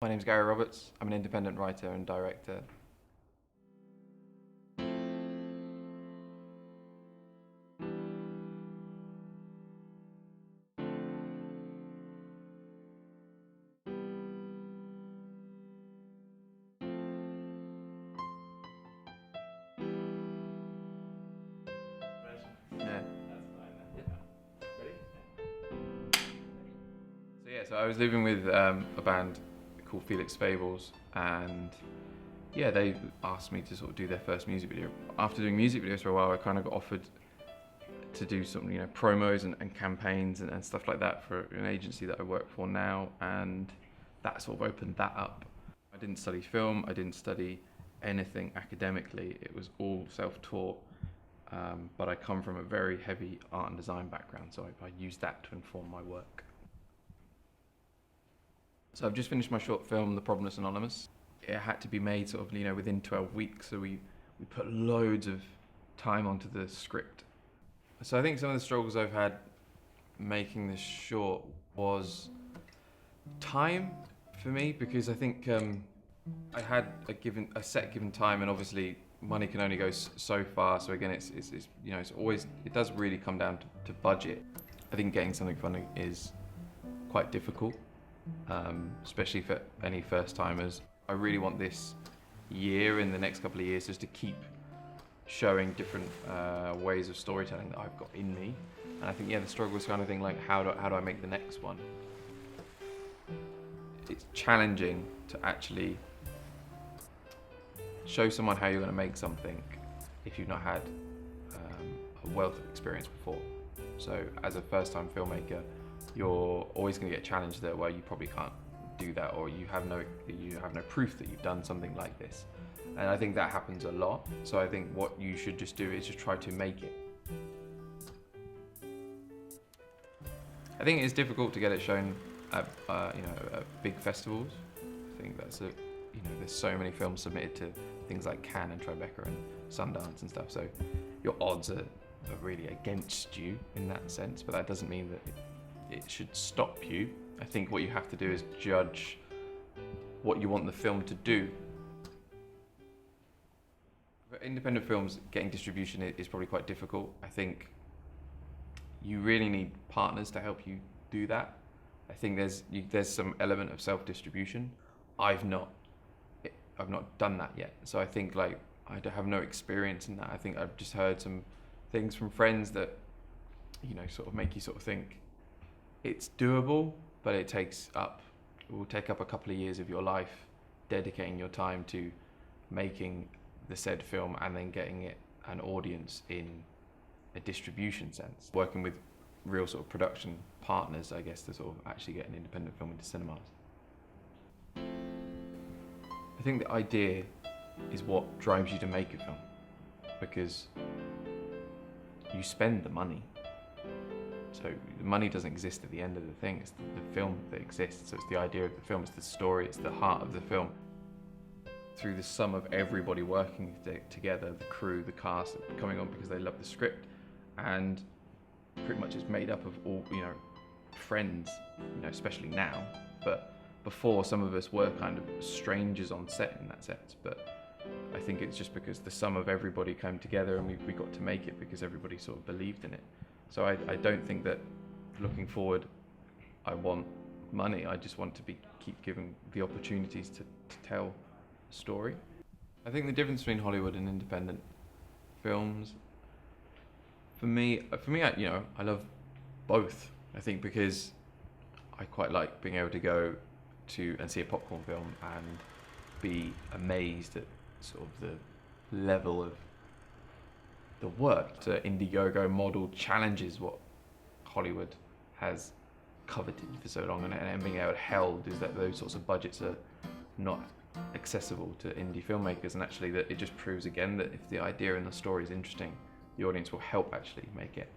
My name's Gary Roberts. I'm an independent writer and director. Yeah. So I was living with a band called Felix Fables, and yeah, they asked me to sort of do their first music video. After doing music videos for a while, I kind of got offered to do some, promos and campaigns and stuff like that for an agency that I work for now, and that sort of opened that up. I didn't study film, I didn't study anything academically, it was all self-taught, but I come from a very heavy art and design background, so I used that to inform my work. So I've just finished my short film, The Problemless Anonymous. It had to be made sort of, within 12 weeks, so we put loads of time onto the script. So I think some of the struggles I've had making this short was time for me, because I think I had a set given time, and obviously money can only go so far. So again, it's always, it does really come down to budget. I think getting something funding is quite difficult, especially for any first timers. I really want this year, in the next couple of years, just to keep showing different ways of storytelling that I've got in me. And I think, the struggle is kind of thing like, how do I make the next one? It's challenging to actually show someone how you're going to make something if you've not had a wealth of experience before. So as a first-time filmmaker, you're always going to get challenged there, where you probably can't do that, or you have no proof that you've done something like this. And I think that happens a lot. So I think what you should just do is just try to make it. I think it's difficult to get it shown at big festivals. I think that's there's so many films submitted to things like Cannes and Tribeca and Sundance and stuff. So your odds are really against you in that sense. But that doesn't mean that it should stop you. I think what you have to do is judge what you want the film to do. For independent films, getting distribution is probably quite difficult. I think you really need partners to help you do that. I think there's some element of self-distribution. I've not done that yet. So I think I have no experience in that. I think I've just heard some things from friends that sort of make you sort of think it's doable, but it will take up a couple of years of your life, dedicating your time to making the said film and then getting it an audience in a distribution sense. Working with real sort of production partners, I guess, to sort of actually get an independent film into cinemas. I think the idea is what drives you to make a film, because you spend the money. So the money doesn't exist at the end of the thing, it's the film that exists. So it's the idea of the film, it's the story, it's the heart of the film. Through the sum of everybody working together, the crew, the cast, coming on because they love the script, and pretty much it's made up of all, friends, especially now. But before, some of us were kind of strangers on set in that sense. But I think it's just because the sum of everybody came together and we got to make it because everybody sort of believed in it. So I don't think that looking forward, I want money. I just want to keep given the opportunities to tell a story. I think the difference between Hollywood and independent films, for me, I love both. I think because I quite like being able to go to and see a popcorn film and be amazed at sort of the level of the work. The Indiegogo model challenges what Hollywood has coveted for so long, and being able to held is that those sorts of budgets are not accessible to indie filmmakers, and actually that it just proves again that if the idea and the story is interesting, the audience will help actually make it.